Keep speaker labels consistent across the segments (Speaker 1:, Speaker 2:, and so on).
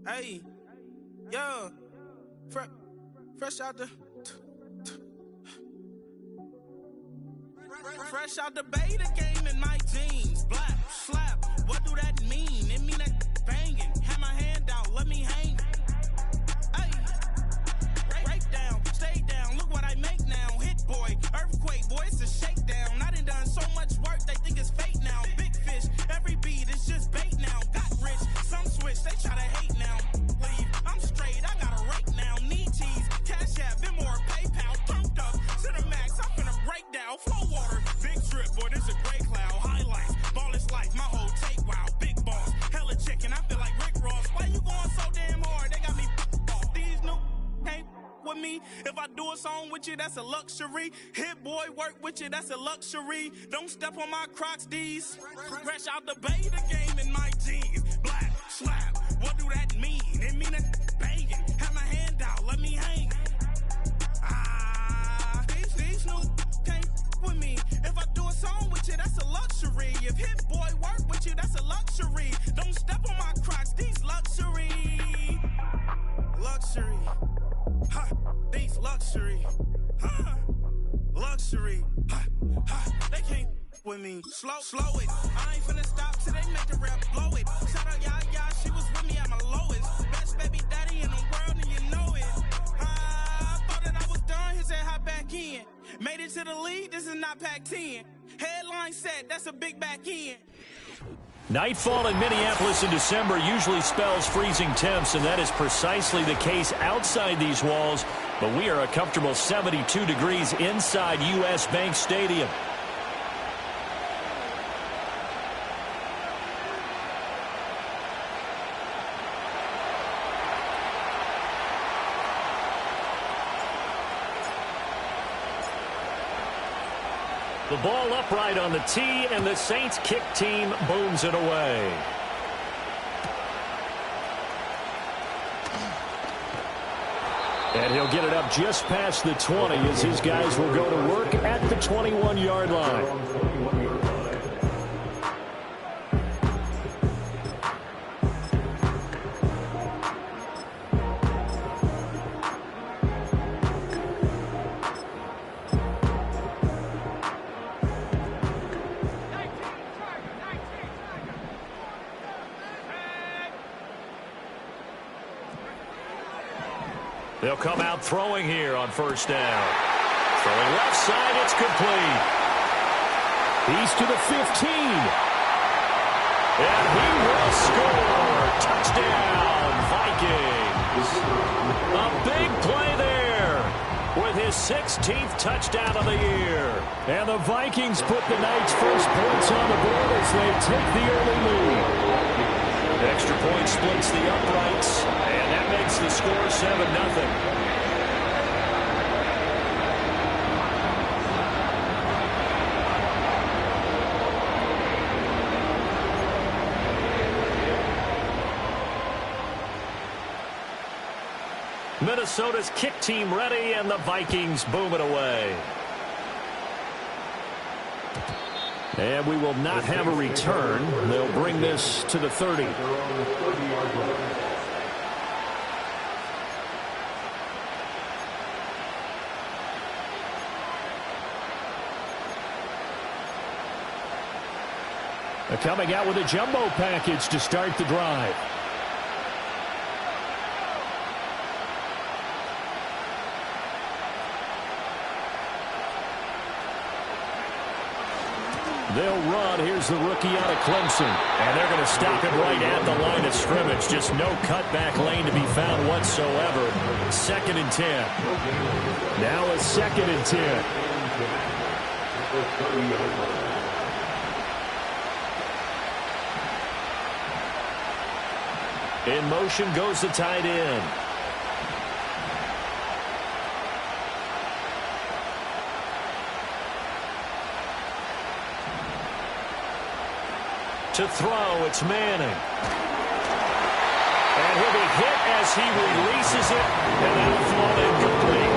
Speaker 1: Hey, yeah, fresh out the beta game in my jeans. Black, slap, what do that mean? It mean that banging. Have my hand out, let me hang. Hey, break down, stay down, look what I make now. Hit boy, earthquake, boy, it's a shakedown. I done so much work, they think it's fate now. Big fish, every beat is just bait now. Got rich, some switch, they try to hate now. Leave, I'm straight, I got a rake now. Need cheese, cash app, Venmo or PayPal. Pumped up, Cinemax, I'm finna break down. Flow water, big trip, boy, this a gray cloud. Highlights, ball is life, my whole take, wow. Big boss, hella chicken, I feel like Rick Ross. Why you going so damn hard? They got me off. These new can't with me. If I do a song with you, that's a luxury. Hit boy, work with you, that's a luxury. Don't step on my Crocs, D's. Fresh out the beta game in my jeans. Black, slap, what do that mean? It mean that banging. Have my hand out, let me hang. These new can't with me. If I do a song with you, that's a luxury. If hit boy, work with you, that's a luxury. Don't step on my Crocs, these luxury. Luxury. Ha, these luxury. Ha, luxury. Ha, ha, they can't with me. Slow it. I ain't finna stop till they make the rap blow it. Shout out Yaya, she was with me at my lowest. Best baby daddy in the world and you know it. I thought that I was done, he said hop back in. Made it to the league, this is not Pac-10. Headline set, that's a big back end.
Speaker 2: Nightfall in Minneapolis in December usually spells freezing temps, and that is precisely the case outside these walls. But we are a comfortable 72 degrees inside U.S. Bank Stadium. The ball upright on the tee, and the Saints kick team booms it away. And he'll get it up just past the 20 as his guys will go to work at the 21-yard line. They'll come out throwing here on first down. Throwing left side, it's complete. He's to the 15. And he will score. Touchdown, Vikings. A big play there with his 16th touchdown of the year. And the Vikings put the night's first points on the board as they take the early lead. Extra point splits the uprights, and that makes the score 7-0. Minnesota's kick team ready, and the Vikings boom it away. And we will not have a return. They'll bring this to the 30. They're coming out with a jumbo package to start the drive. They'll run. Here's the rookie out of Clemson. And they're going to stop it right at the line of scrimmage. Just no cutback lane to be found whatsoever. 2nd and 10. Now a 2nd and 10. In motion goes the tight end. To throw, it's Manning. And he'll be hit as he releases it, and that'll fall incomplete.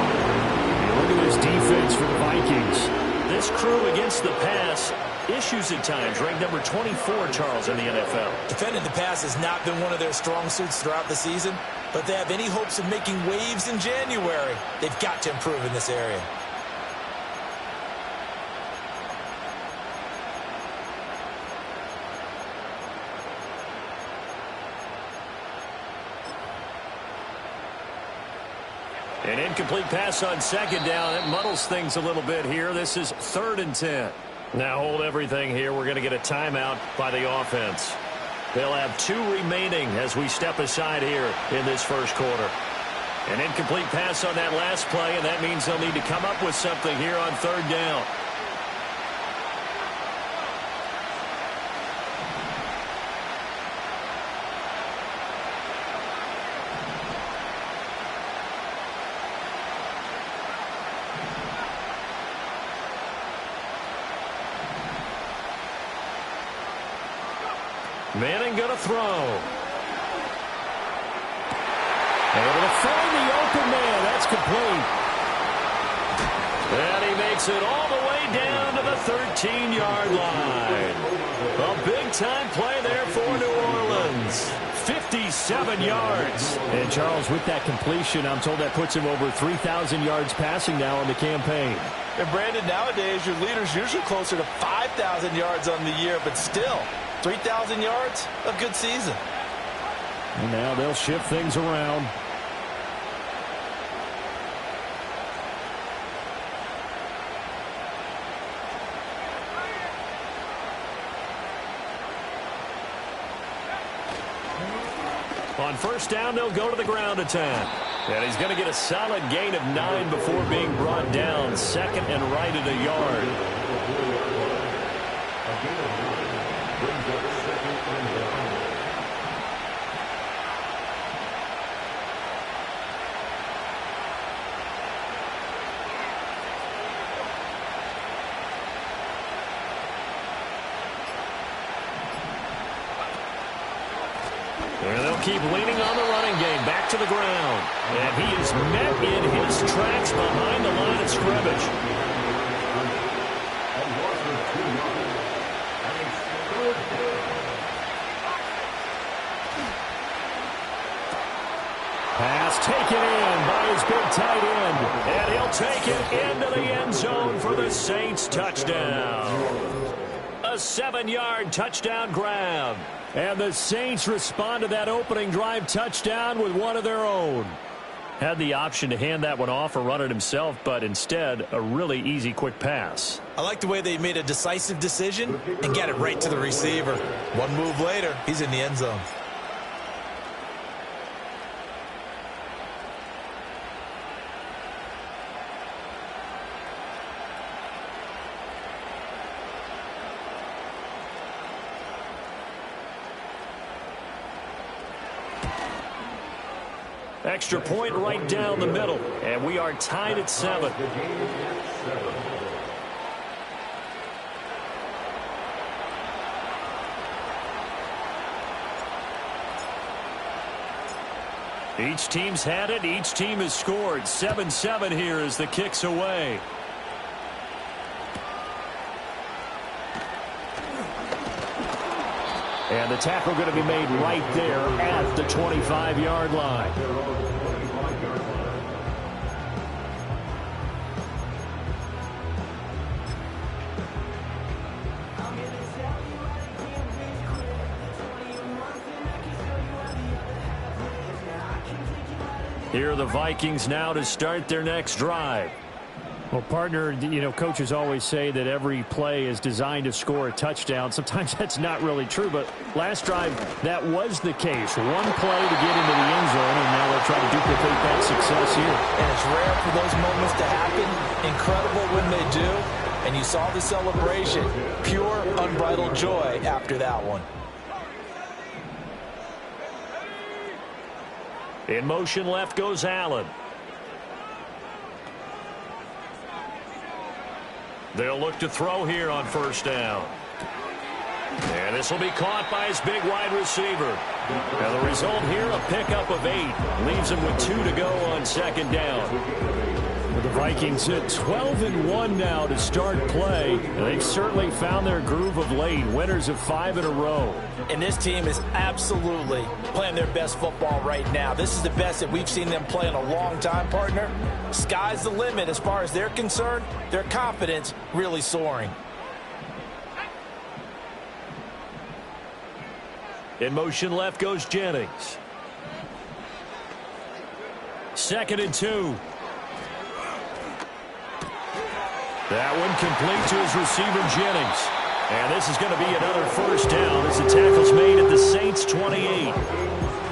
Speaker 2: Look at this defense for the Vikings. This crew against the pass, issues at times, ranked number 24, Charles, in the NFL.
Speaker 3: Defending the pass has not been one of their strong suits throughout the season, but they have any hopes of making waves in January. They've got to improve in this area.
Speaker 2: An incomplete pass on second down. It muddles things a little bit here. This is 3rd and 10. Now hold everything here. We're going to get a timeout by the offense. They'll have 2 remaining as we step aside here in this first quarter. An incomplete pass on that last play, and that means they'll need to come up with something here on 3rd down. Manning going to throw. Able to find the open man. That's complete. And he makes it all the way down to the 13-yard line. A big-time play there for New Orleans. 57 yards.
Speaker 4: And, Charles, with that completion, I'm told that puts him over 3,000 yards passing now in the campaign.
Speaker 3: And, Brandon, nowadays your leader's usually closer to 5,000 yards on the year, but still, 3,000 yards, a good season.
Speaker 4: And now they'll shift things around.
Speaker 2: On first down, they'll go to the ground attack. And he's going to get a solid gain of 9 before being brought down. 2nd and right at a yard. And they'll keep leaning on the running game. Back to the ground. And he is met in his tracks behind the line of scrimmage. Pass taken in by his big tight end. And he'll take it into the end zone for the Saints touchdown. A 7-yard touchdown grab. And the Saints respond to that opening drive touchdown with one of their own. Had the option to hand that one off or run it himself, but instead, a really easy, quick pass.
Speaker 3: I like the way they made a decisive decision and got it right to the receiver. One move later, he's in the end zone.
Speaker 2: Extra point right down the middle, and we are tied at 7. Each team's had it. Each team has scored. 7-7 here as the kick's away. And the tackle going to be made right there at the 25-yard line. Here are the Vikings now to start their next drive.
Speaker 4: Well, partner, you know, coaches always say that every play is designed to score a touchdown. Sometimes that's not really true, but last drive, that was the case. One play to get into the end zone, and now they'll try to duplicate that success here.
Speaker 3: And it's rare for those moments to happen. Incredible when they do. And you saw the celebration. Pure, unbridled joy after that one.
Speaker 2: In motion left goes Allen. They'll look to throw here on first down. And this will be caught by his big wide receiver. Now the result here, a pickup of 8. Leaves him with 2 to go on second down.
Speaker 4: The Vikings at 12-1 now to start play. They've certainly found their groove of late. Winners of 5 in a row.
Speaker 3: And this team is absolutely playing their best football right now. This is the best that we've seen them play in a long time, partner. Sky's the limit as far as they're concerned. Their confidence really soaring.
Speaker 2: In motion left goes Jennings. 2nd and 2. That one complete to his receiver, Jennings. And this is going to be another first down as the tackle's made at the Saints' 28.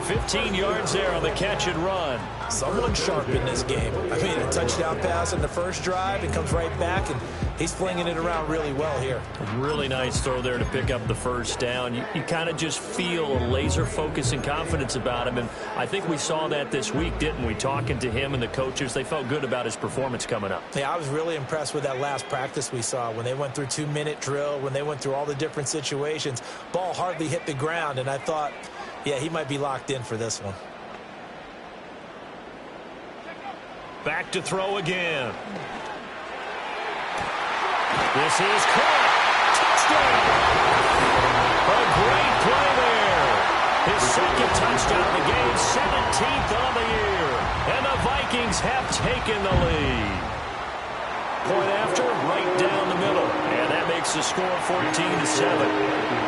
Speaker 2: 15 yards there on the catch and run.
Speaker 3: Someone sharp in this game. I mean, a touchdown pass in the first drive. It comes right back, and he's flinging it around really well here.
Speaker 2: A really nice throw there to pick up the first down. You kind of just feel a laser focus and confidence about him, and I think we saw that this week, didn't we? Talking to him and the coaches, they felt good about his performance coming up.
Speaker 3: Yeah, I was really impressed with that last practice we saw when they went through 2-minute drill, when they went through all the different situations. Ball hardly hit the ground, and I thought, yeah, he might be locked in for this one.
Speaker 2: Back to throw again. This is caught. Touchdown. A great play there. His second touchdown of the game, 17th on the year. And the Vikings have taken the lead. Point after, right down the middle. And that makes the score 14-7.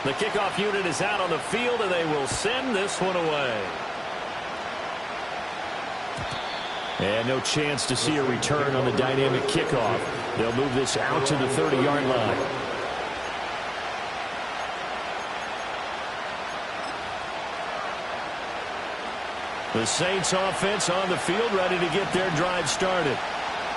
Speaker 2: The kickoff unit is out on the field, and they will send this one away.
Speaker 4: And no chance to see a return on the dynamic kickoff. They'll move this out to the 30-yard line. The Saints offense on the field, ready to get their drive started.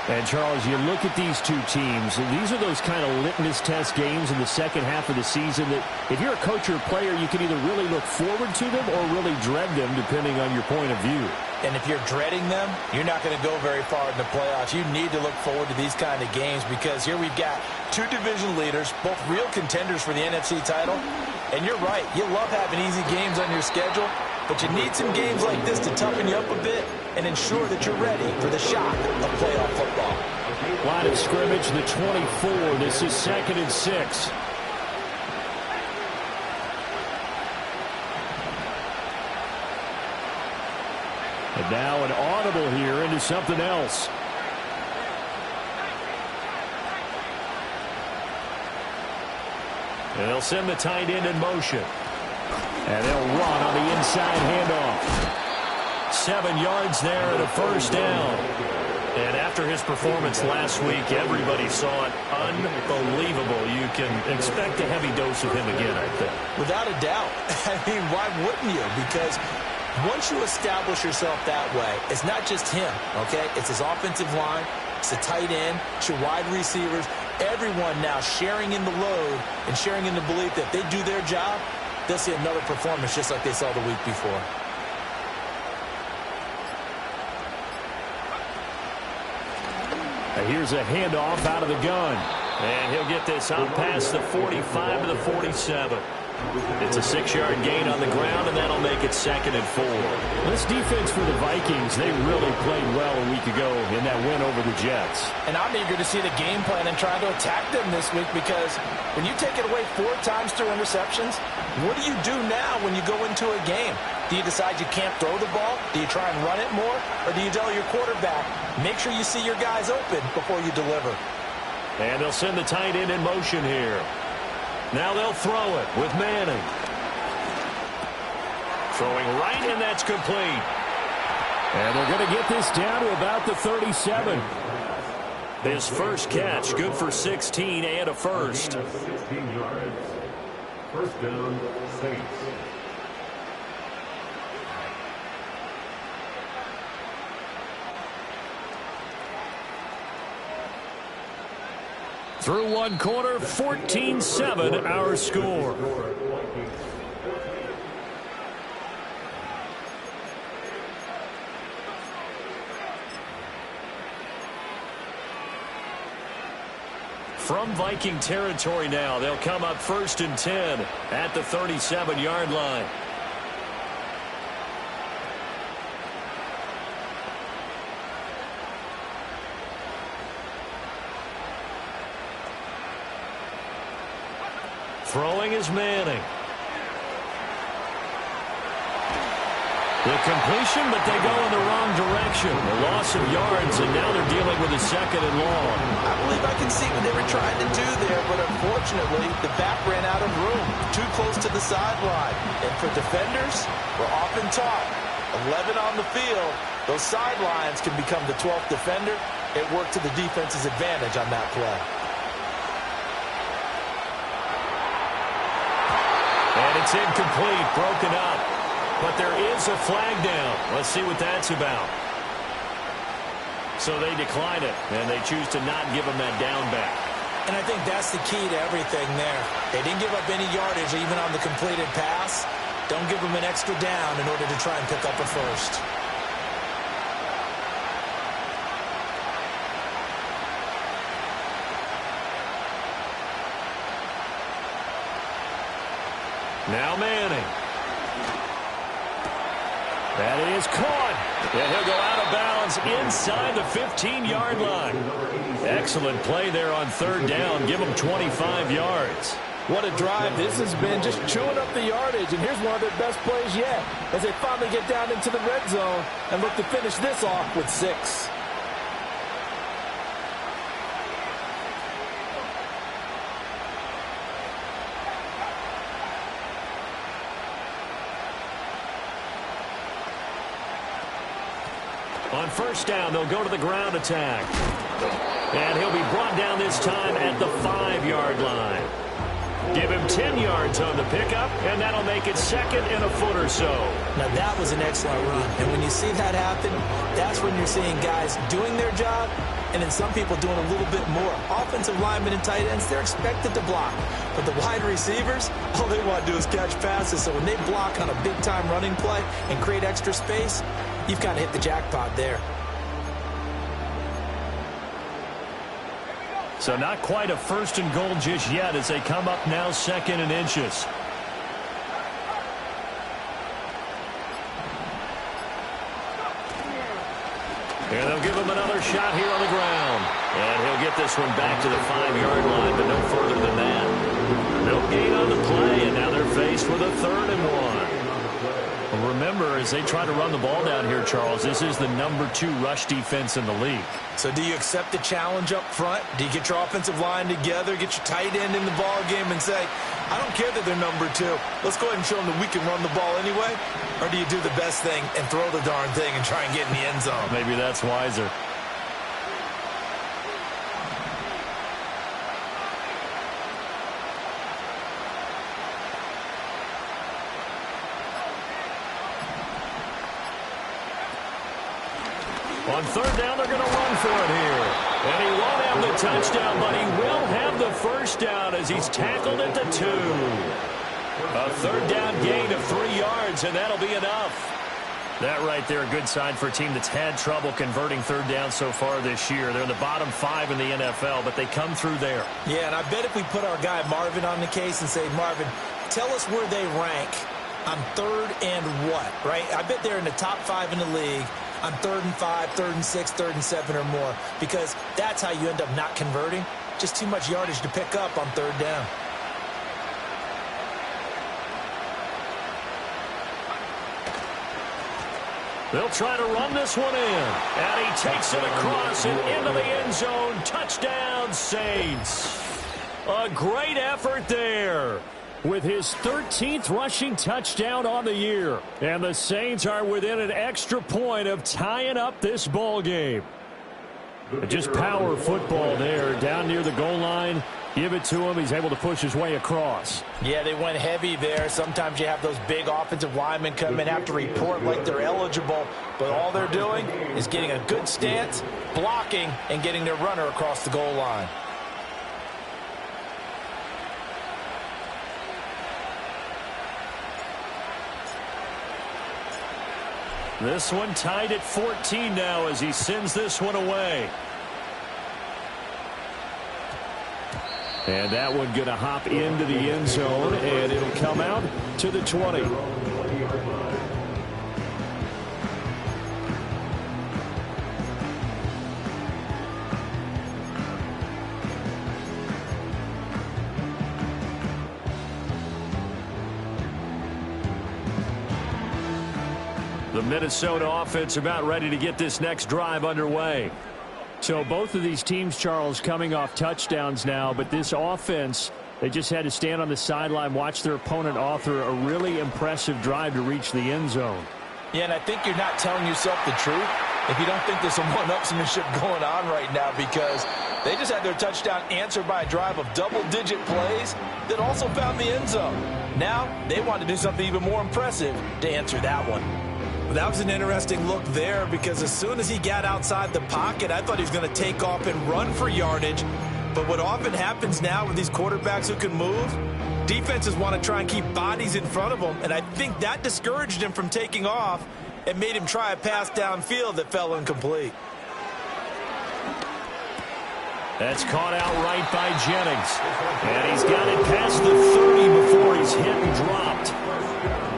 Speaker 4: And, Charles, you look at these two teams, and these are those kind of litmus test games in the second half of the season that if you're a coach or a player, you can either really look forward to them or really dread them, depending on your point of view.
Speaker 3: And if you're dreading them, you're not going to go very far in the playoffs. You need to look forward to these kind of games because here we've got two division leaders, both real contenders for the NFC title. And you're right, you love having easy games on your schedule, but you need some games like this to toughen you up a bit and ensure that you're ready for the shock of playoff football.
Speaker 4: Line of scrimmage, the 24. This is 2nd and 6. And now an audible here into something else.
Speaker 2: And they'll send the tight end in motion.
Speaker 4: And they'll run on the inside handoff.
Speaker 2: 7 yards there and a first down. And after his performance last week, everybody saw it unbelievable. You can expect a heavy dose of him again, I think.
Speaker 3: Without a doubt. I mean, why wouldn't you? Because once you establish yourself that way, it's not just him, okay? It's his offensive line, it's the tight end, it's your wide receivers, everyone now sharing in the load and sharing in the belief that if they do their job, they'll see another performance just like they saw the week before.
Speaker 4: Here's a handoff out of the gun.
Speaker 2: And he'll get this out past the 45 to the 47. It's a 6-yard gain on the ground, and that'll make it 2nd and 4.
Speaker 4: This defense for the Vikings, they really played well a week ago in that win over the Jets.
Speaker 3: And I'm eager to see the game plan and try to attack them this week because when you take it away 4 times through interceptions, what do you do now when you go into a game? Do you decide you can't throw the ball? Do you try and run it more? Or do you tell your quarterback, make sure you see your guys open before you deliver?
Speaker 2: And they'll send the tight end in motion here. Now they'll throw it with Manning. Throwing right, and that's complete.
Speaker 4: And they're going to get this down to about the 37.
Speaker 2: His first catch, good for 16 and a first.
Speaker 5: 16 yards. First down, Saints.
Speaker 4: Through one quarter, 14-7 our score.
Speaker 2: from Viking territory now. They'll come up 1st and 10 at the 37-yard line. Throwing is Manning. The completion, but they go in the wrong direction. A loss of yards, and now they're dealing with a 2nd and long.
Speaker 3: I believe I can see what they were trying to do there, but unfortunately, the back ran out of room, too close to the sideline. And for defenders, we're often taught, 11 on the field, those sidelines can become the 12th defender. It worked to the defense's advantage on that play.
Speaker 2: And it's incomplete, broken up. But there is a flag down. Let's see what that's about. So they decline it, and they choose to not give him that down back.
Speaker 3: And I think that's the key to everything there. They didn't give up any yardage even on the completed pass. Don't give them an extra down in order to try and pick up a first.
Speaker 2: Now Manning. That is caught. And he'll go out of bounds inside the 15-yard line. Excellent play there on 3rd down. Give them 25 yards.
Speaker 3: What a drive this has been, just chewing up the yardage. And here's one of their best plays yet as they finally get down into the red zone and look to finish this off with 6.
Speaker 2: On 1st down, they'll go to the ground attack. And he'll be brought down this time at the 5-yard line. Give him 10 yards on the pickup, and that'll make it 2nd and a foot or so.
Speaker 3: Now, that was an excellent run. And when you see that happen, that's when you're seeing guys doing their job, and then some people doing a little bit more. Offensive linemen and tight ends, they're expected to block. But the wide receivers, all they want to do is catch passes. So when they block on a big-time running play and create extra space, you've kind of hit the jackpot there.
Speaker 2: So not quite a 1st and goal just yet as they come up now 2nd and inches. And they'll give him another shot here on the ground. And he'll get this one back to the 5-yard line, but no further than that. No gain on the play, and now they're faced with a 3rd and 1. Well, remember, as they try to run the ball down here, Charles, this is the number 2 rush defense in the league.
Speaker 3: So do you accept the challenge up front? Do you get your offensive line together, get your tight end in the ball game and say, I don't care that they're number 2. Let's go ahead and show them that we can run the ball anyway? Or do you do the best thing and throw the darn thing and try and get in the end zone?
Speaker 2: Maybe that's wiser. On 3rd down, they're going to run for it here. And he won't have the touchdown, but he will have the 1st down as he's tackled at the 2. A 3rd down gain of 3 yards, and that'll be enough. That right there, a good sign for a team that's had trouble converting 3rd down so far this year. They're in the bottom 5 in the NFL, but they come through there.
Speaker 3: Yeah, and I bet if we put our guy Marvin on the case and say, Marvin, tell us where they rank on 3rd and what, right? I bet they're in the top 5 in the league on 3rd and 5, 3rd and 6, 3rd and 7 or more, because that's how you end up not converting. Just too much yardage to pick up on 3rd down.
Speaker 2: They'll try to run this one in. And he takes it across and into the end zone. Touchdown, Saints. A great effort there with his 13th rushing touchdown on the year. And the Saints are within an extra point of tying up this ball game. Just power football there down near the goal line. Give it to him. He's able to push his way across.
Speaker 3: Yeah, they went heavy there. Sometimes you have those big offensive linemen come in, have to report like they're eligible. But all they're doing is getting a good stance, blocking, and getting their runner across the goal line.
Speaker 2: This one tied at 14 now as he sends this one away.
Speaker 4: And that one going to hop into the end zone, and it'll come out to the 20. The Minnesota offense about ready to get this next drive underway. So both of these teams, Charles, coming off touchdowns now, but this offense, they just had to stand on the sideline, watch their opponent author a really impressive drive to reach the end zone.
Speaker 3: Yeah, and I think you're not telling yourself the truth if you don't think there's some one-upsmanship going on right now, because they just had their touchdown answered by a drive of double-digit plays that also found the end zone. Now they want to do something even more impressive to answer that one.
Speaker 6: Well, that was an interesting look there, because as soon as he got outside the pocket, I thought he was going to take off and run for yardage. But what often happens now with these quarterbacks who can move, defenses want to try and keep bodies in front of them, and I think that discouraged him from taking off and made him try a pass downfield that fell incomplete.
Speaker 4: That's caught out right by Jennings. And he's got it past the 30 before he's hit and dropped.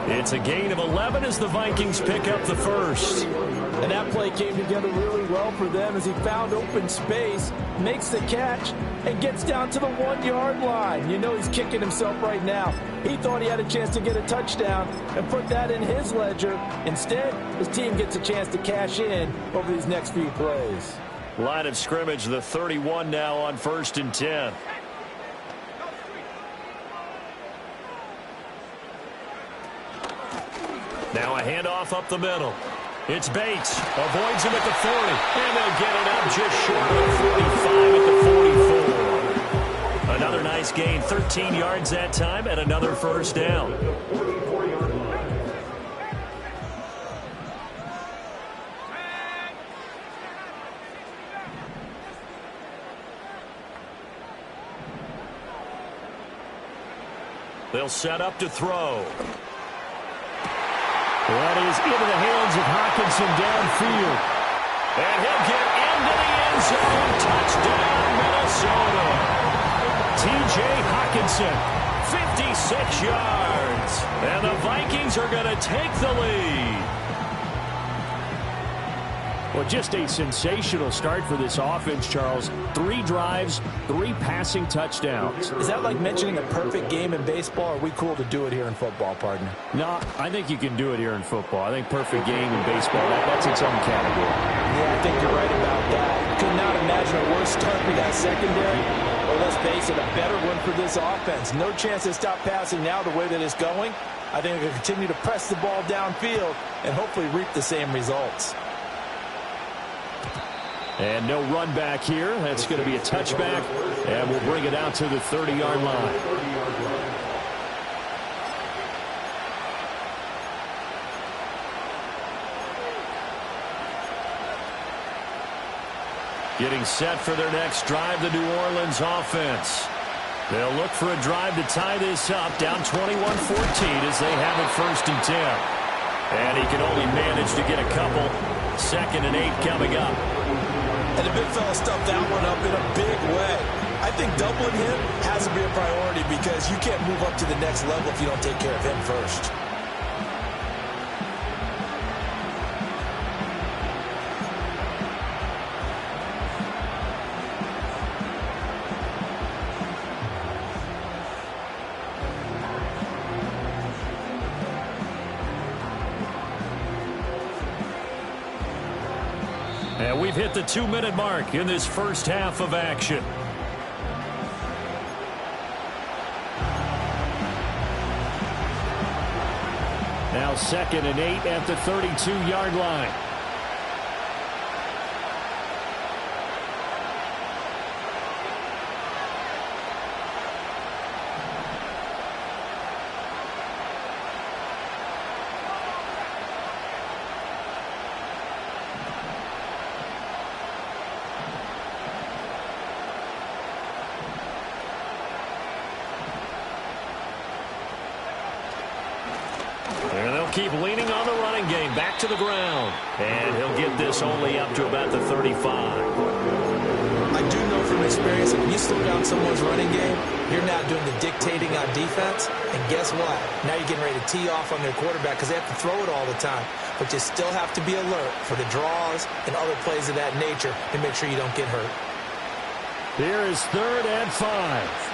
Speaker 4: It's a gain of 11 as the Vikings pick up the first.
Speaker 3: And that play came together really well for them as he found open space, makes the catch, and gets down to the 1-yard line. You know he's kicking himself right now. He thought he had a chance to get a touchdown and put that in his ledger. Instead, his team gets a chance to cash in over these next few plays.
Speaker 4: Line of scrimmage, the 31 now on 1st and 10. Now a handoff up the middle. It's Bates. Avoids him at the 40. And they'll get it up just short of 45 at the 44. Another nice gain. 13 yards that time and another first down. They'll set up to throw. That is into the hands of Hockenson downfield. And he'll get into the end zone. Touchdown, Minnesota. T.J. Hockenson, 56 yards. And the Vikings are going to take the lead. Well, just a sensational start for this offense, Charles. 3 drives, 3 passing touchdowns.
Speaker 3: Is that like mentioning a perfect game in baseball, or are we cool to do it here in football, partner?
Speaker 4: No, I think you can do it here in football. I think perfect game in baseball, that's its own category.
Speaker 3: Yeah, I think you're right about that. Could not imagine a worse start for that secondary. Or let's face it, a better one for this offense. No chance to stop passing now the way that it's going. I think they'll continue to press the ball downfield and hopefully reap the same results.
Speaker 4: And no run back here. That's going to be a touchback. And we'll bring it out to the 30-yard line. Getting set for their next drive, the New Orleans offense. They'll look for a drive to tie this up, down 21-14 as they have it 1st and 10. And he can only manage to get a couple. 2nd and 8 coming up.
Speaker 6: And the big fella stuffed that one up in a big way. I think doubling him has to be a priority, because you can't move up to the next level if you don't take care of him first.
Speaker 4: And we've hit the 2-minute mark in this first half of action. Now 2nd and 8 at the 32-yard line. Keep leaning on the running game. Back to the ground. And he'll get this only up to about the 35.
Speaker 6: I do know from experience, if you slow down someone's running game, you're now doing the dictating on defense. And guess what? Now you're getting ready to tee off on their quarterback because they have to throw it all the time. But you still have to be alert for the draws and other plays of that nature to make sure you don't get hurt.
Speaker 4: Here is 3rd and 5.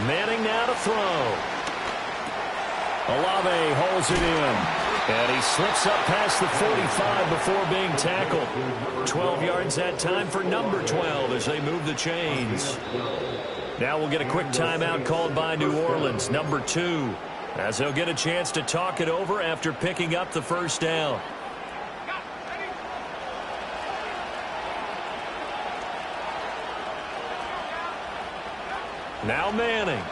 Speaker 4: Manning now to throw. Olave holds it in. And he slips up past the 45 before being tackled. 12 yards that time for number 12 as they move the chains. Now we'll get a quick timeout called by New Orleans, number 2, as they'll get a chance to talk it over after picking up the first down. Now Manning.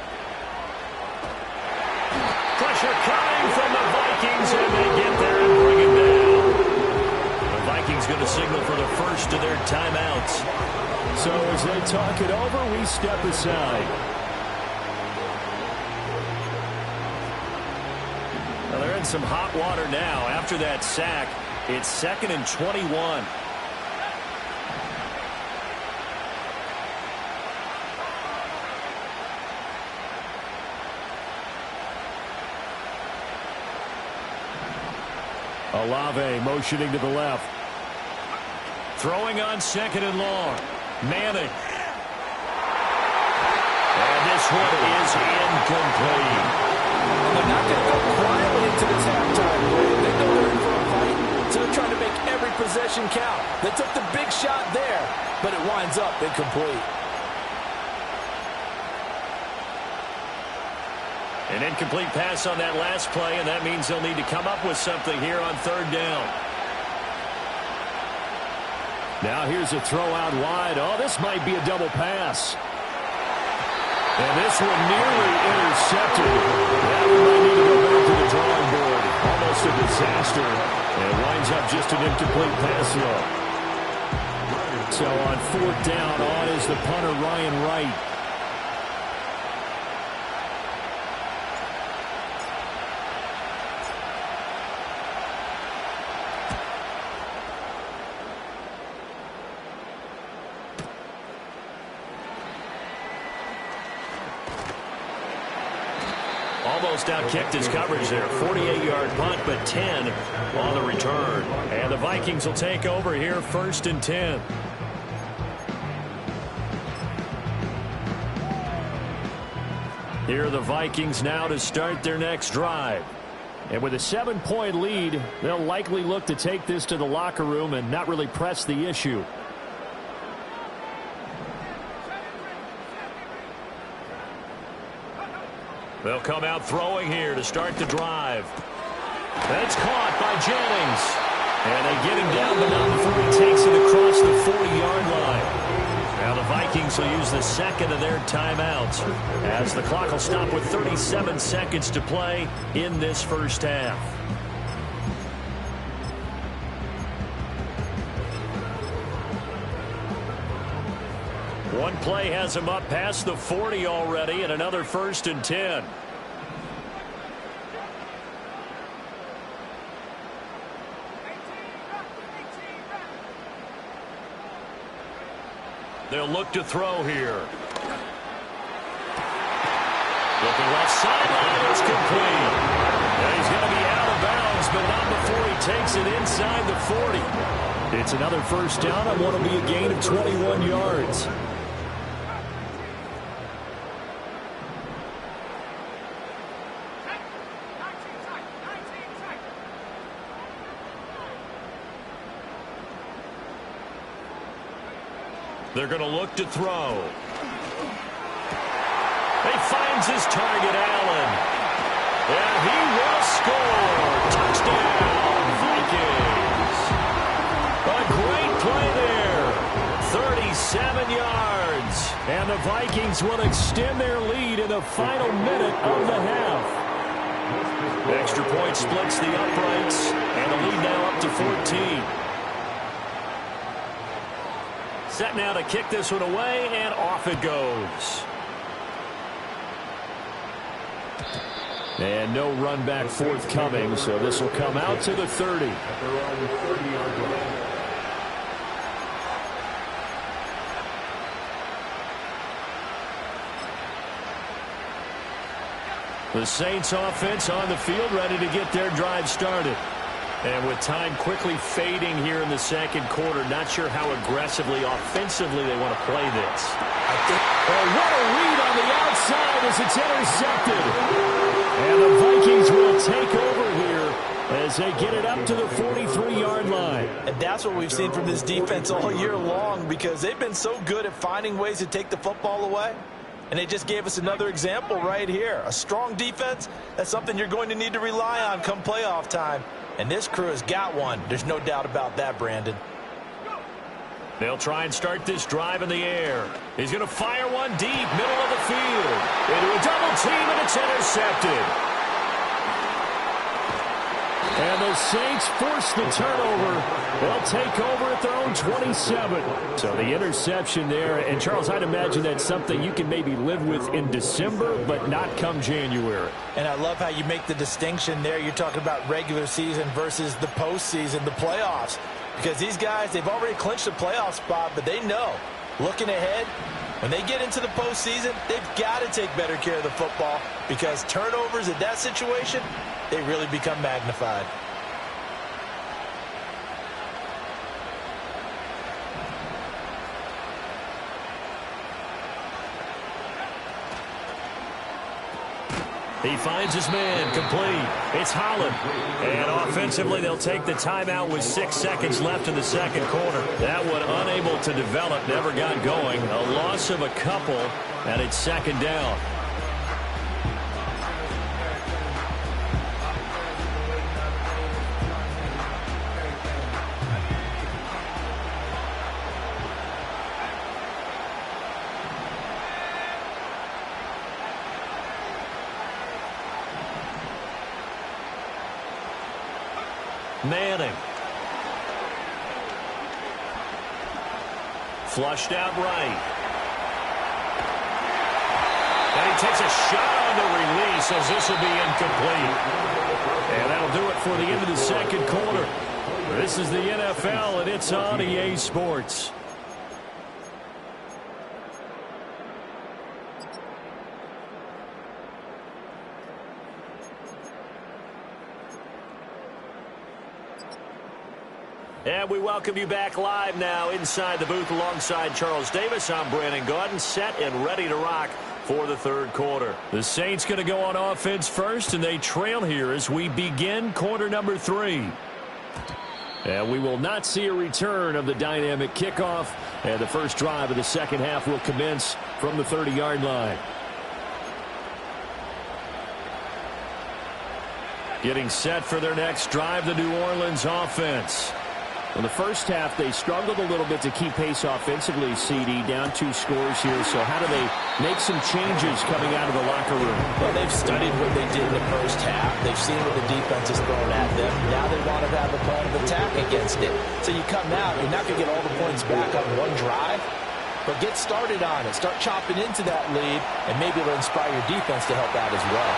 Speaker 4: Pressure coming from the Vikings, and they get there and bring it down. The Vikings going to signal for the first of their timeouts. So as they talk it over, we step aside. Well, they're in some hot water now. After that sack, it's 2nd and 21. Olave motioning to the left. Throwing on 2nd and long. Manning. And this one is incomplete.
Speaker 6: They're not going to go quietly into this halftime. They know they're in for a fight, so they're trying to make every possession count. They took the big shot there, but it winds up incomplete.
Speaker 4: An incomplete pass on that last play, and that means they'll need to come up with something here on 3rd down. Now here's a throw out wide. Oh, this might be a double pass. And this one nearly intercepted. Now we might need to go back to the drawing board. Almost a disaster. And it winds up just an incomplete pass throw. So on 4th down, on is the punter, Ryan Wright. Almost out-kicked his coverage there. 48-yard punt, but 10 on the return. And the Vikings will take over here, 1st and 10. Here are the Vikings now to start their next drive. And with a 7-point lead, they'll likely look to take this to the locker room and not really press the issue. They'll come out throwing here to start the drive. That's caught by Jennings. And they get him down, but not before he takes it across the 40-yard line. Now the Vikings will use the 2nd of their timeouts as the clock will stop with 37 seconds to play in this first half. One play has him up past the 40 already, and another 1st and 10. They'll look to throw here. Looking left sideline, it's complete. And he's going to be out of bounds, but not before he takes it inside the 40. It's another 1st down on what will be a gain of 21 yards. They're going to look to throw. He finds his target, Allen. And he will score. Touchdown, Vikings. A great play there. 37 yards. And the Vikings will extend their lead in the final minute of the half. Extra point splits the uprights. And the lead now up to 14.
Speaker 2: set now to kick this one away, and off it goes. And no run back forthcoming, so this will come out to the 30. The Saints offense on the field, ready to get their drive started. And with time quickly fading here in the second quarter, not sure how aggressively, offensively they want to play this. Oh, what a read on the outside as it's intercepted. And the Vikings will take over here as they get it up to the 43-yard line.
Speaker 6: And that's what we've seen from this defense all year long, because they've been so good at finding ways to take the football away. And they just gave us another example right here. A strong defense, that's something you're going to need to rely on come playoff time. And this crew has got one. There's no doubt about that, Brandon.
Speaker 2: They'll try and start this drive in the air. He's going to fire one deep, middle of the field. Into a double team, and it's intercepted. And the Saints force the turnover. They'll take over at their own 27. So the interception there. And, Charles, I'd imagine that's something you can maybe live with in December, but not come January.
Speaker 6: And I love how you make the distinction there. You're talking about regular season versus the postseason, the playoffs. Because these guys, they've already clinched a playoff spot, but they know, looking ahead, when they get into the postseason, they've got to take better care of the football, because turnovers in that situation, they really become magnified.
Speaker 2: He finds his man, complete. It's Holland. And offensively, they'll take the timeout with 6 seconds left in the second quarter. That one unable to develop, never got going. A loss of a couple, and it's second down. Manning. Flushed out right. And he takes a shot on the release as this will be incomplete. And that'll do it for the end of the second quarter. This is the NFL, and it's on EA Sports. And we welcome you back live now inside the booth alongside Charles Davis. I'm Brandon Gaudin, set and ready to rock for the third quarter. The Saints going to go on offense first, and they trail here as we begin quarter number 3. And we will not see a return of the dynamic kickoff, and the first drive of the second half will commence from the 30-yard line. Getting set for their next drive, the New Orleans offense. In the first half, they struggled a little bit to keep pace offensively, CD, down 2 scores here. So how do they make some changes coming out of the locker room?
Speaker 6: Well, they've studied what they did in the first half. They've seen what the defense has thrown at them. Now they want to have a plan of attack against it. So you come out, you're not going to get all the points back on one drive, but get started on it. Start chopping into that lead, and maybe it'll inspire your defense to help out as well.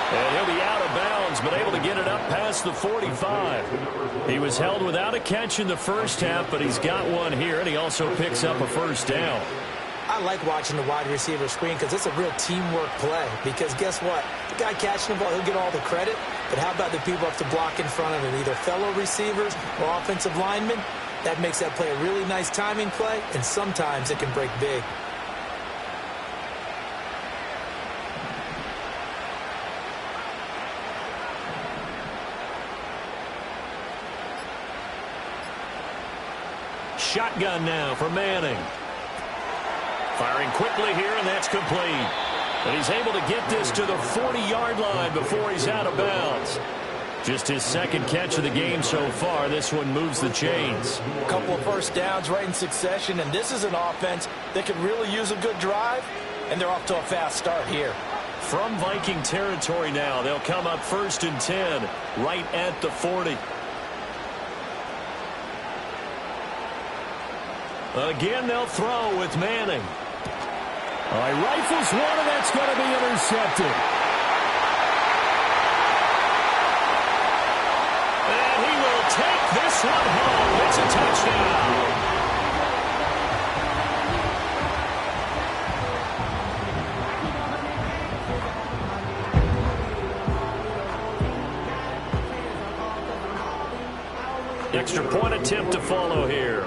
Speaker 2: And he'll be out of bounds, but able to get it up past the 45. He was held without a catch in the first half, but he's got one here, and he also picks up a first down.
Speaker 6: I like watching the wide receiver screen because it's a real teamwork play. Because guess what? The guy catching the ball, he'll get all the credit. But how about the people have to block in front of him, either fellow receivers or offensive linemen? That makes that play a really nice timing play, and sometimes it can break big.
Speaker 2: Shotgun now for Manning. Firing quickly here, and that's complete. And he's able to get this to the 40-yard line before he's out of bounds. Just his second catch of the game so far. This one moves the chains.
Speaker 6: A couple of first downs right in succession, and this is an offense that could really use a good drive, and they're off to a fast start here.
Speaker 2: From Viking territory now, they'll come up 1st and 10, right at the 40. Again, they'll throw with Manning.
Speaker 4: All right, rifles one, and that's going to be intercepted.
Speaker 2: And he will take this one home. It's a touchdown. Extra point attempt to follow here.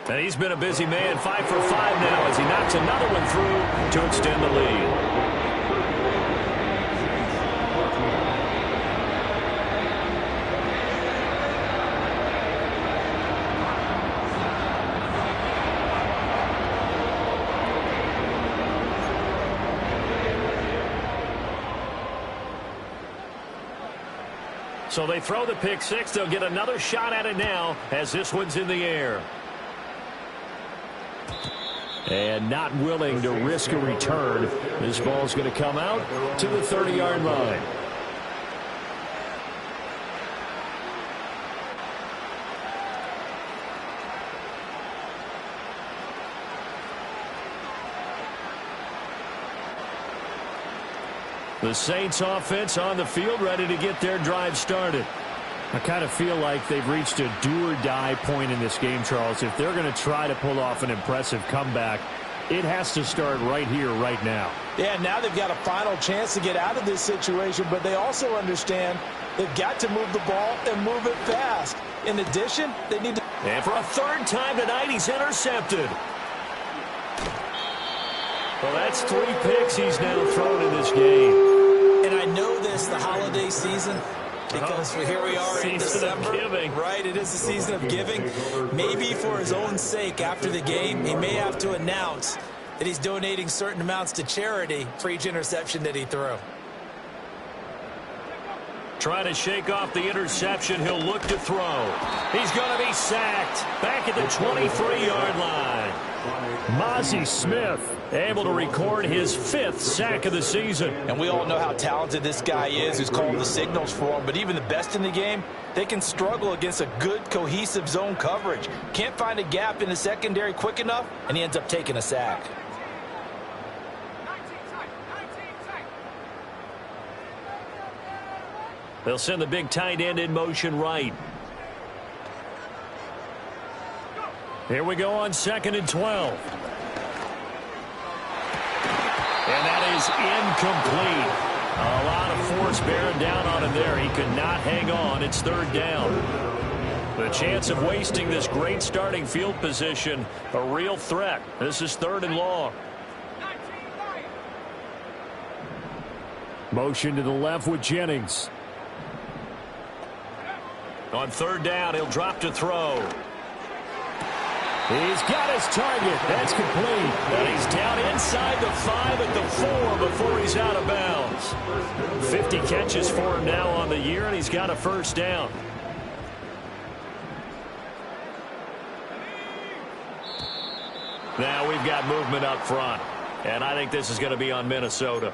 Speaker 2: And he's been a busy man, 5 for 5 now as he knocks another one through to extend the lead. So they throw the pick six. They'll get another shot at it now as this one's in the air. And not willing to risk a return. This ball's going to come out to the 30-yard line. The Saints offense on the field, ready to get their drive started. I kind of feel like they've reached a do-or-die point in this game, Charles. If they're going to try to pull off an impressive comeback, it has to start right here, right now.
Speaker 6: Yeah, now they've got a final chance to get out of this situation, but they also understand they've got to move the ball and move it fast. In addition, they need to...
Speaker 2: And for a third time tonight, he's intercepted. Well, that's 3 picks he's now thrown in this game.
Speaker 6: And I know this, the holiday season, because here we are in December. Right, it is the season of giving. Maybe for his own sake, after the game, he may have to announce that he's donating certain amounts to charity for each interception that he threw.
Speaker 2: Trying to shake off the interception. He'll look to throw. He's going to be sacked back at the 23-yard line.
Speaker 4: Mozzie Smith able to record his 5th sack of the season.
Speaker 3: And we all know how talented this guy is who's called the signals for him. But even the best in the game, they can struggle against a good, cohesive zone coverage. Can't find a gap in the secondary quick enough, and he ends up taking a sack.
Speaker 2: They'll send the big tight end in motion right.
Speaker 4: Here we go on 2nd and 12.
Speaker 2: And that is incomplete. A lot of force bearing down on him there. He could not hang on. It's 3rd down. The chance of wasting this great starting field position, a real threat. This is 3rd and long.
Speaker 4: Motion to the left with Jennings.
Speaker 2: On 3rd down, he'll drop to throw.
Speaker 4: He's got his target. That's complete.
Speaker 2: And he's down inside the 5 at the 4 before he's out of bounds. 50 catches for him now on the year, and he's got a 1st down. Now we've got movement up front, and I think this is going to be on Minnesota.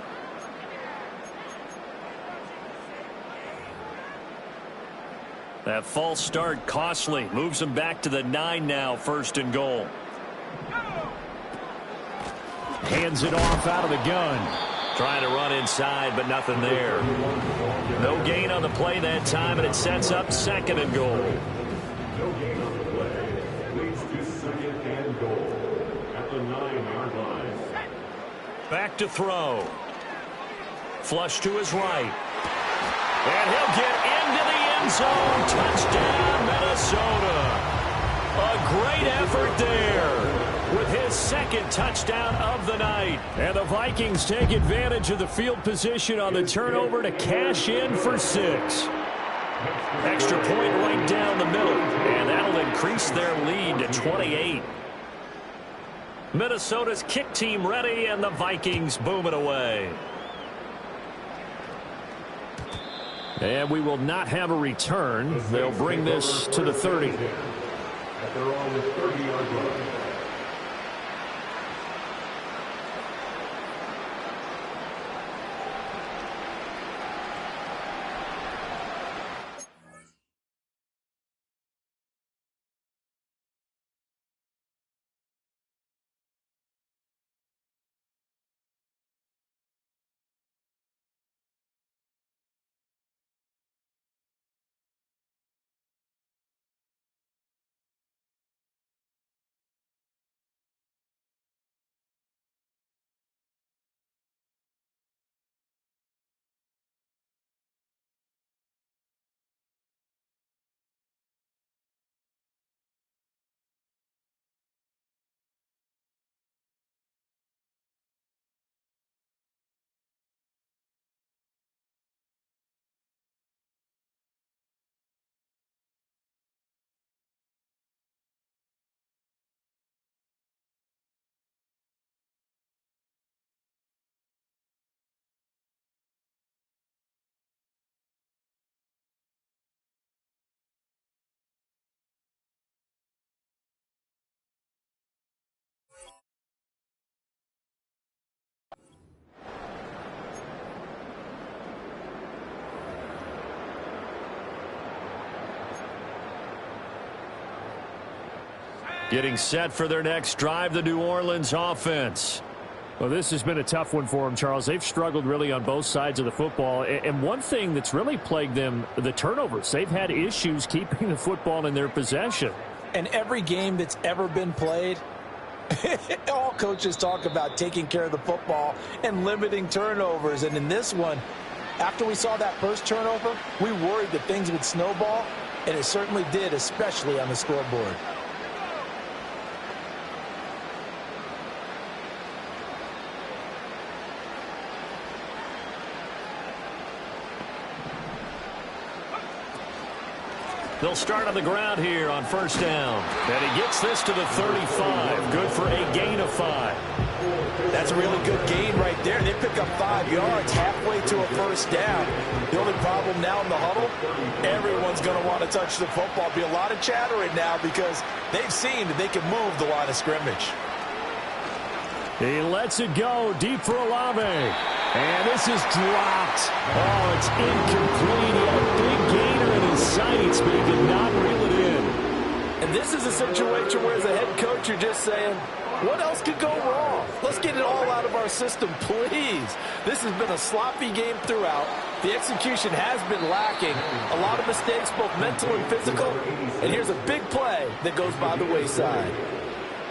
Speaker 2: That false start costly. Moves him back to the 9 now, 1st and goal.
Speaker 4: Hands it off out of the gun.
Speaker 2: Trying to run inside, but nothing there. No gain on the play that time, and it sets up 2nd and goal.
Speaker 5: No gain on the play. Leads to 2nd and goal at the 9-yard line.
Speaker 2: Back to throw. Flush to his right. And he'll get into the end zone. Touchdown, Minnesota. A great effort there with his 2nd touchdown of the night.
Speaker 4: And the Vikings take advantage of the field position on the turnover to cash in for 6.
Speaker 2: Extra point right down the middle. And that'll increase their lead to 28. Minnesota's kick team ready, and the Vikings booming away.
Speaker 4: And we will not have a return. They'll bring this to the 30.
Speaker 5: At their own 30-yard line.
Speaker 2: Getting set for their next drive, the New Orleans offense.
Speaker 4: Well, this has been a tough one for them, Charles. They've struggled really on both sides of the football. And one thing that's really plagued them, the turnovers. They've had issues keeping the football in their possession.
Speaker 6: And every game that's ever been played, all coaches talk about taking care of the football and limiting turnovers. And in this one, after we saw that first turnover, we worried that things would snowball, and it certainly did, especially on the scoreboard.
Speaker 2: They'll start on the ground here on first down. And he gets this to the 35. Good for a gain of 5.
Speaker 6: That's a really good gain right there. They pick up 5 yards halfway to a first down. The only problem now in the huddle, everyone's going to want to touch the football. Be a lot of chattering now because they've seen that they can move the line of scrimmage.
Speaker 4: He lets it go deep for Olave. And this is dropped. Oh, it's incomplete. He had a big gainer in his sights, but he did not reel it in.
Speaker 6: And this is a situation where as a head coach, you're just saying, what else could go wrong? Let's get it all out of our system, please. This has been a sloppy game throughout. The execution has been lacking. A lot of mistakes, both mental and physical. And here's a big play that goes by the wayside.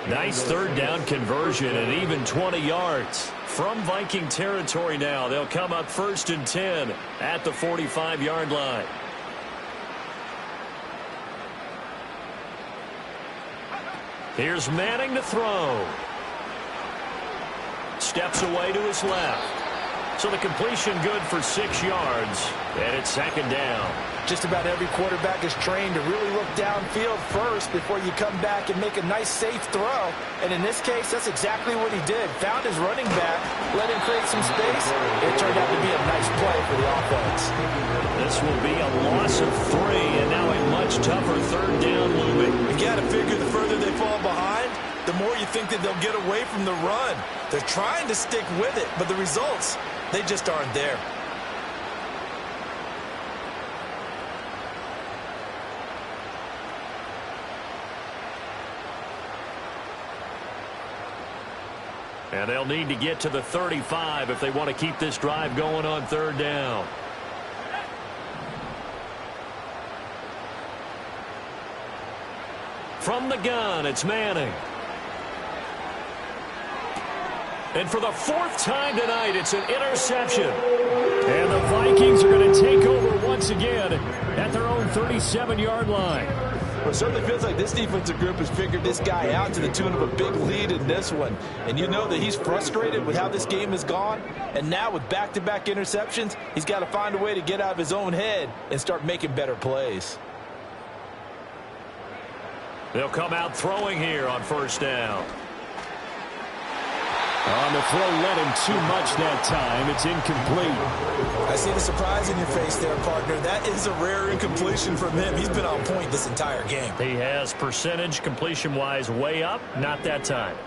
Speaker 2: Nice third down conversion and even 20 yards. From Viking territory now, they'll come up 1st and 10 at the 45-yard line. Here's Manning to throw. Steps away to his left. So the completion good for 6 yards, and it's 2nd down.
Speaker 6: Just about every quarterback is trained to really look downfield first before you come back and make a nice, safe throw. And in this case, that's exactly what he did. Found his running back, let him create some space. It turned out to be a nice play for the offense.
Speaker 2: This will be a loss of 3, and now a much tougher 3rd down looming.
Speaker 6: You got to figure the further they fall behind, the more you think that they'll get away from the run. They're trying to stick with it, but the results, they just aren't there.
Speaker 2: And they'll need to get to the 35 if they want to keep this drive going on 3rd down. From the gun, it's Manning. And for the 4th time tonight, it's an interception.
Speaker 4: And the Vikings are going to take over once again at their own 37-yard line.
Speaker 6: Well, it certainly feels like this defensive group has figured this guy out to the tune of a big lead in this one. And you know that he's frustrated with how this game has gone. And now with back-to-back interceptions, he's got to find a way to get out of his own head and start making better plays.
Speaker 2: They'll come out throwing here on 1st down.
Speaker 4: On the throw, led him too much that time. It's incomplete.
Speaker 6: I see the surprise in your face there, partner. That is a rare incompletion from him. He's been on point this entire game.
Speaker 2: He has percentage completion-wise way up, not that time.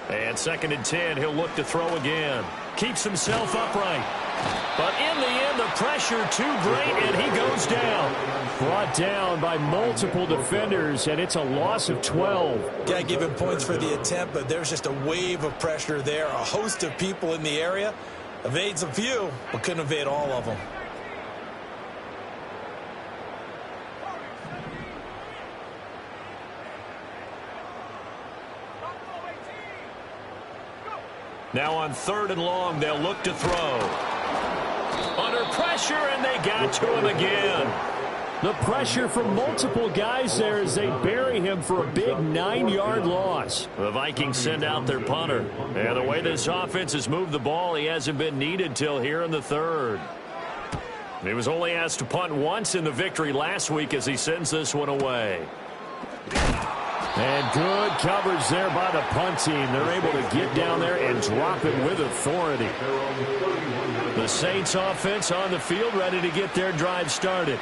Speaker 2: And 2nd and 10, he'll look to throw again. Keeps himself upright. But in the end, the pressure too great, and he goes down.
Speaker 4: Brought down by multiple defenders, and it's a loss of 12.
Speaker 6: Got to give him points for the attempt, but there's just a wave of pressure there. A host of people in the area. Evades a few, but couldn't evade all of them.
Speaker 2: Now on 3rd and long, they'll look to throw. Under pressure, and they got to him again.
Speaker 4: The pressure from multiple guys there as they bury him for a big 9-yard loss.
Speaker 2: The Vikings send out their punter. And the way this offense has moved the ball, he hasn't been needed till here in the 3rd. He was only asked to punt once in the victory last week as he sends this one away.
Speaker 4: And good coverage there by the punt team. They're able to get down there and drop it with authority.
Speaker 2: The Saints offense on the field, ready to get their drive started.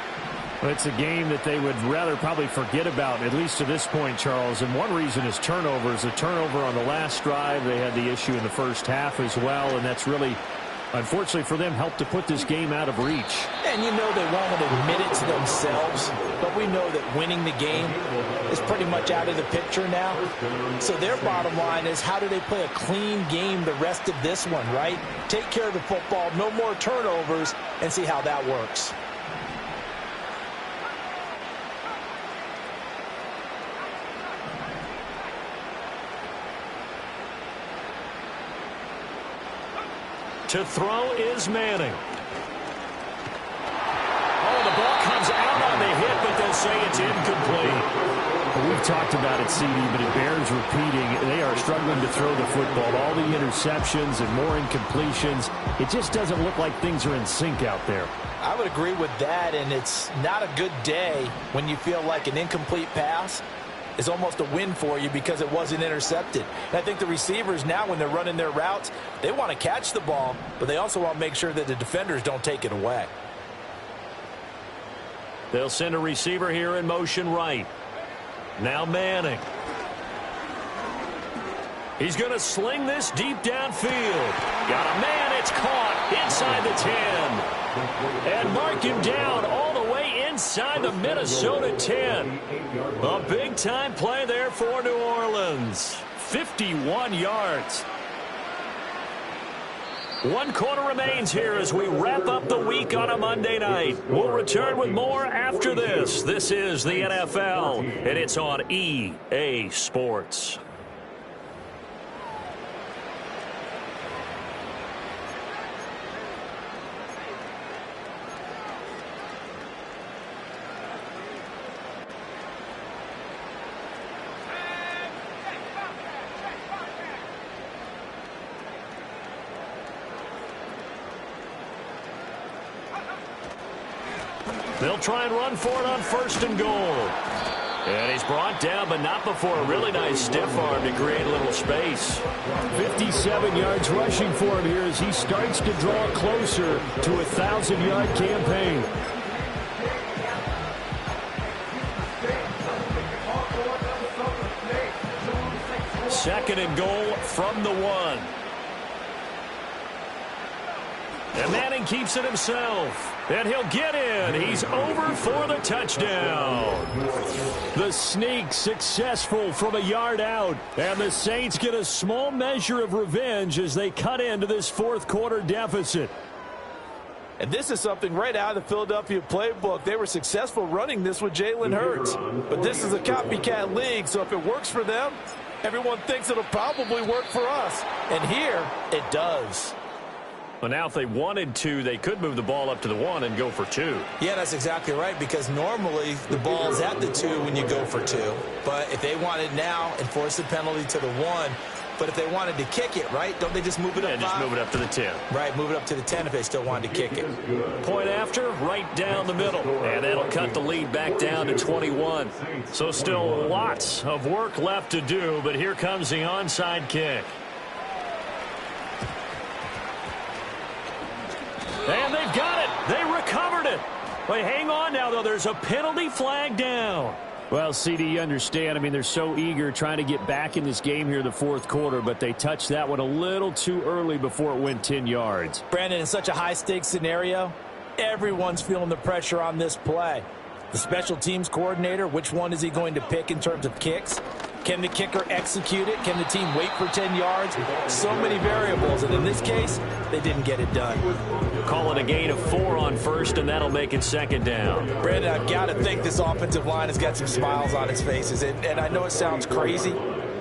Speaker 4: Well, it's a game that they would rather probably forget about, at least to this point, Charles. And one reason is turnovers. A turnover on the last drive. They had the issue in the first half as well, and that's really unfortunately for them, helped to put this game out of reach.
Speaker 3: And you know they won't admit it to themselves, but we know that winning the game is pretty much out of the picture now. So their bottom line is, how do they play a clean game the rest of this one, right? Take care of the football, no more turnovers, and see how that works.
Speaker 2: To throw is Manning. Oh, the ball comes out on the hit, but they'll say it's incomplete.
Speaker 4: Well, we've talked about it, CD, but it bears repeating. They are struggling to throw the football. All the interceptions and more incompletions. It just doesn't look like things are in sync out there.
Speaker 3: I would agree with that, and it's not a good day when you feel like an incomplete pass is almost a win for you because it wasn't intercepted. And I think the receivers now, when they're running their routes, they want to catch the ball, but they also want to make sure that the defenders don't take it away.
Speaker 2: They'll send a receiver here in motion right. Now Manning. He's going to sling this deep downfield. Got a man. It's caught inside the 10. And mark him down all the way inside the Minnesota 10. A big-time play there for New Orleans. 51 yards. 1 quarter remains here as we wrap up the week on a Monday night. We'll return with more after this. This is the NFL, and it's on EA Sports. They'll try and run for it on 1st and goal. And he's brought down, but not before a really nice stiff arm to create a little space.
Speaker 4: 57 yards rushing for him here as he starts to draw closer to a 1,000-yard campaign.
Speaker 2: Second and goal from the 1. And Manning keeps it himself. And he'll get in. He's over for the touchdown.
Speaker 4: The sneak successful from a yard out. And the Saints get a small measure of revenge as they cut into this 4th quarter deficit.
Speaker 3: And this is something right out of the Philadelphia playbook. They were successful running this with Jalen Hurts. But this is a copycat league, so if it works for them, everyone thinks it'll probably work for us. And here, it does.
Speaker 2: Well, now if they wanted to, they could move the ball up to the 1 and go for 2.
Speaker 3: Yeah, that's exactly right, because normally the ball's at the 2 when you go for 2. But if they wanted now and force the penalty to the 1, but if they wanted to kick it, right, don't they just move it up 5?
Speaker 2: Just move it up to the 10.
Speaker 3: Right, move it up to the 10 if they still wanted to kick it.
Speaker 2: Point after, right down the middle. And that'll cut the lead back down to 21. So still lots of work left to do, but here comes the onside kick. And they've got it. They recovered it. Wait, hang on now, though. There's a penalty flag down.
Speaker 4: Well, CD, you understand. I mean, they're so eager trying to get back in this game here in the 4th quarter, but they touched that one a little too early before it went 10 yards.
Speaker 3: Brandon, in such a high-stakes scenario, everyone's feeling the pressure on this play. The special teams coordinator, which one is he going to pick in terms of kicks? Can the kicker execute it? Can the team wait for 10 yards? So many variables, and in this case, they didn't get it done.
Speaker 2: Call it a gain of 4 on 1st, and that'll make it 2nd down.
Speaker 3: Brandon, I've got to think this offensive line has got some smiles on its faces, and I know it sounds crazy,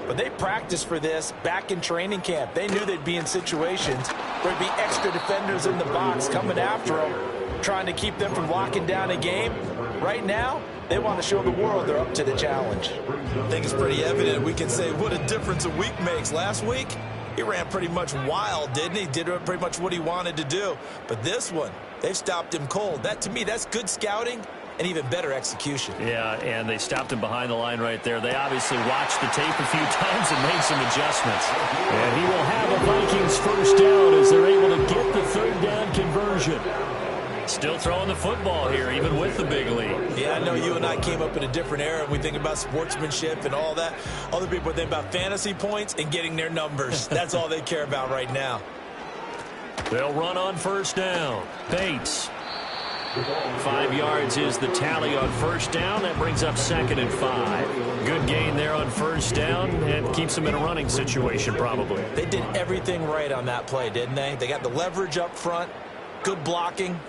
Speaker 3: but they practiced for this back in training camp. They knew they'd be in situations where there'd be extra defenders in the box coming after them, trying to keep them from locking down a game. Right now, they want to show the world they're up to the challenge. I think it's pretty evident. We can say what a difference a week makes. Last week, he ran pretty much wild, didn't he? Did pretty much what he wanted to do. But this one, they've stopped him cold. That, to me, that's good scouting and even better execution.
Speaker 2: Yeah, and they stopped him behind the line right there. They obviously watched the tape a few times and made some adjustments.
Speaker 4: And he will have a Vikings first down as they're able to get the 3rd down conversion.
Speaker 2: Still throwing the football here, even with the big lead.
Speaker 3: Yeah, I know you and I came up in a different era, and we think about sportsmanship and all that. Other people think about fantasy points and getting their numbers. That's all they care about right now.
Speaker 2: They'll run on first down. Bates. 5 yards is the tally on first down. That brings up 2nd and 5. Good gain there on first down and keeps them in a running situation probably.
Speaker 6: They did everything right on that play, didn't they? They got the leverage up front, good blocking,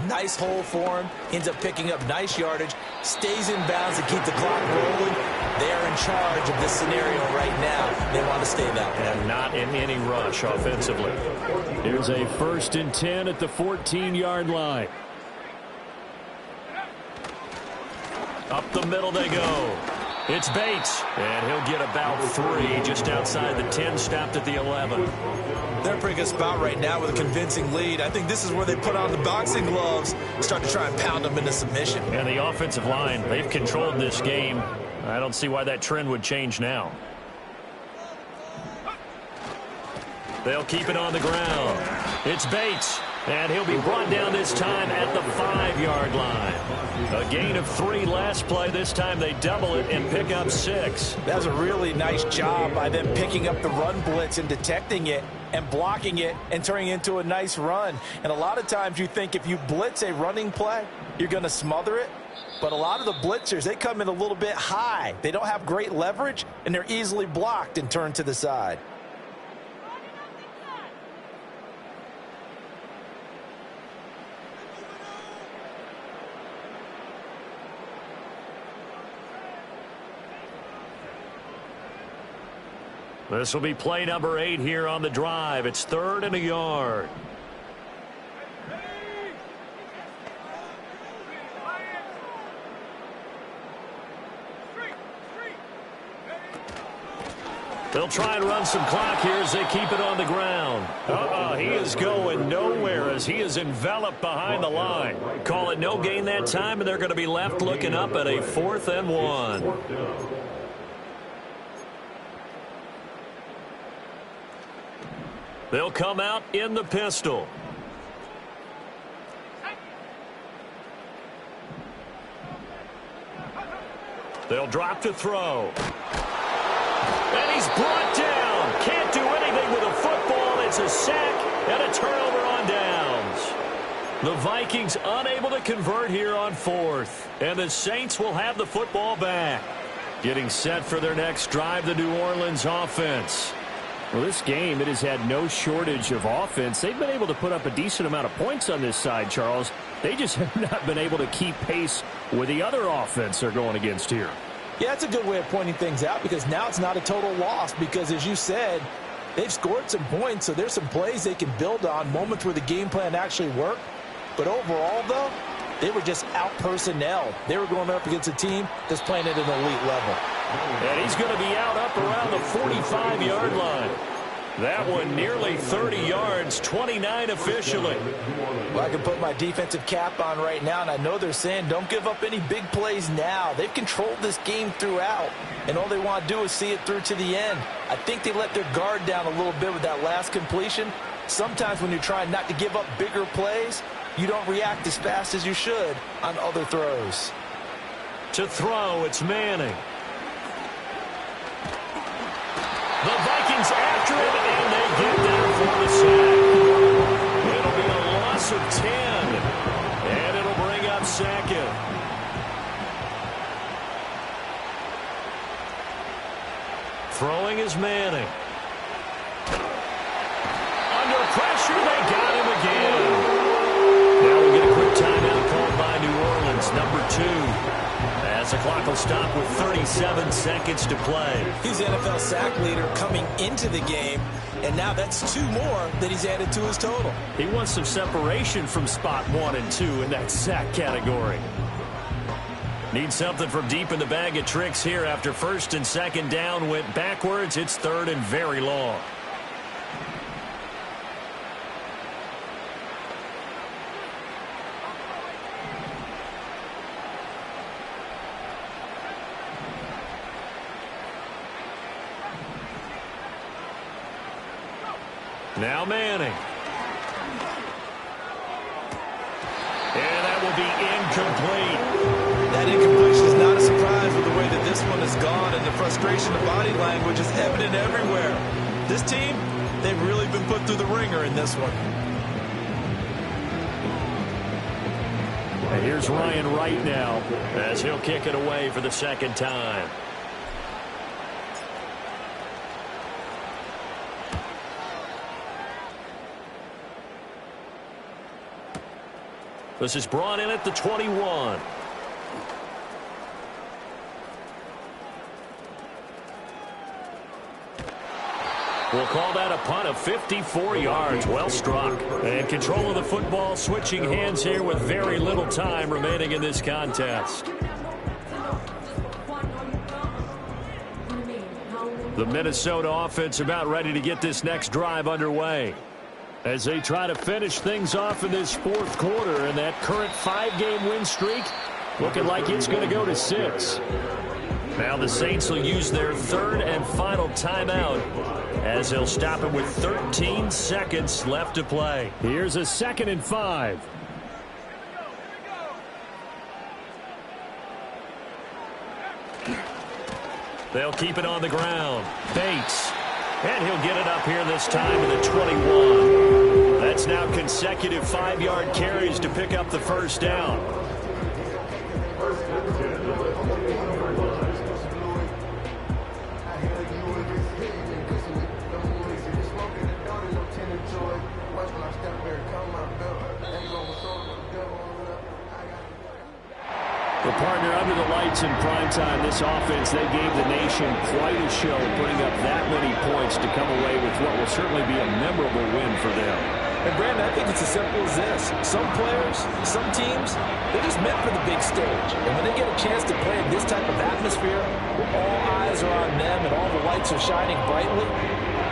Speaker 6: nice hole for him, ends up picking up nice yardage, stays in bounds to keep the clock rolling. They're in charge of this scenario right now. They want to stay that way.
Speaker 2: And not in any rush offensively.
Speaker 4: Here's a 1st and 10 at the 14-yard line.
Speaker 2: Up the middle they go. It's Bates, and he'll get about 3 just outside the 10, stopped at the 11.
Speaker 6: They're in a pretty good spot right now with a convincing lead. I think this is where they put on the boxing gloves and start to try and pound them into submission.
Speaker 2: And the offensive line, they've controlled this game. I don't see why that trend would change now. They'll keep it on the ground. It's Bates, and he'll be brought down this time at the 5-yard line. A gain of 3 last play. This time they double it and pick up 6.
Speaker 6: That was a really nice job by them picking up the run blitz and detecting it and blocking it and turning it into a nice run. And a lot of times you think if you blitz a running play, you're going to smother it. But a lot of the blitzers, they come in a little bit high. They don't have great leverage, and they're easily blocked and turned to the side.
Speaker 2: This will be play number 8 here on the drive. It's 3rd and a yard. They'll try and run some clock here as they keep it on the ground. He is going nowhere as he is enveloped behind the line. Call it no gain that time, and they're going to be left looking up at a 4th and 1. They'll come out in the pistol. They'll drop to throw. And he's brought down. Can't do anything with a football. It's a sack and a turnover on downs. The Vikings unable to convert here on 4th. And the Saints will have the football back. Getting set for their next drive, the New Orleans offense.
Speaker 4: Well, this game, it has had no shortage of offense. They've been able to put up a decent amount of points on this side, Charles. They just have not been able to keep pace with the other offense they're going against here.
Speaker 6: Yeah, that's a good way of pointing things out because now it's not a total loss because, as you said, they've scored some points, so there's some plays they can build on, moments where the game plan actually worked. But overall, though, they were just out-personnel. They were going up against a team that's playing at an elite level.
Speaker 2: And he's going to be out up around the 45-yard line. That one nearly 30 yards, 29 officially.
Speaker 6: Well, I can put my defensive cap on right now, and I know they're saying don't give up any big plays now. They've controlled this game throughout, and all they want to do is see it through to the end. I think they let their guard down a little bit with that last completion. Sometimes when you're trying not to give up bigger plays, you don't react as fast as you should on other throws.
Speaker 2: To throw, it's Manning. The Vikings after him, and they get there for the sack. It'll be a loss of 10, and it'll bring up 2nd. Throwing is Manning. Under pressure, they got him again. Now we get a quick timeout called by New Orleans, number 2. As the clock will stop with 37 seconds to play.
Speaker 6: He's the NFL sack leader coming into the game, and now that's 2 more that he's added to his total.
Speaker 2: He wants some separation from spot 1 and 2 in that sack category. Needs something from deep in the bag of tricks here after 1st and 2nd down went backwards. It's 3rd and very long. Now Manning. And that will be incomplete.
Speaker 6: That incompletion is not a surprise with the way that this one has gone, and the frustration of body language is evident everywhere. This team, they've really been put through the ringer in this one.
Speaker 4: And here's Ryan Wright now as he'll kick it away for the second time. This is brought in at the 21. We'll call that a punt of 54 yards. Well struck. And control of the football switching hands here with very little time remaining in this contest. The Minnesota offense about ready to get this next drive underway as they try to finish things off in this fourth quarter, and that current 5-game win streak looking like it's going to go to 6. Now the Saints will use their third and final timeout as they'll stop it with 13 seconds left to play. Here's a 2nd and 5. They'll keep it on the ground. Bates. And he'll get it up here this time to the 21. That's now consecutive 5-yard carries to pick up the first down. The partner under the lights in primetime, this offense, they gave the nation quite a show, putting up that many points to come away with what will certainly be a memorable win for them.
Speaker 6: And Brandon, I think it's as simple as this. Some players, some teams, they're just meant for the big stage. And when they get a chance to play in this type of atmosphere, where all eyes are on them and all the lights are shining brightly,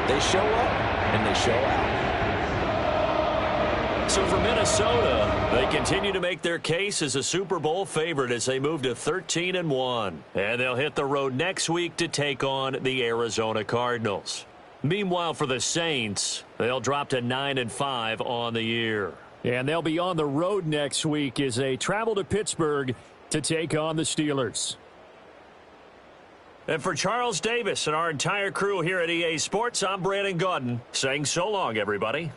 Speaker 6: they show up and they show out.
Speaker 4: So for Minnesota, they continue to make their case as a Super Bowl favorite as they move to 13-1. And they'll hit the road next week to take on the Arizona Cardinals. Meanwhile, for the Saints, they'll drop to 9-5 on the year. And they'll be on the road next week as they travel to Pittsburgh to take on the Steelers. And for Charles Davis and our entire crew here at EA Sports, I'm Brandon Gaudin saying so long, everybody.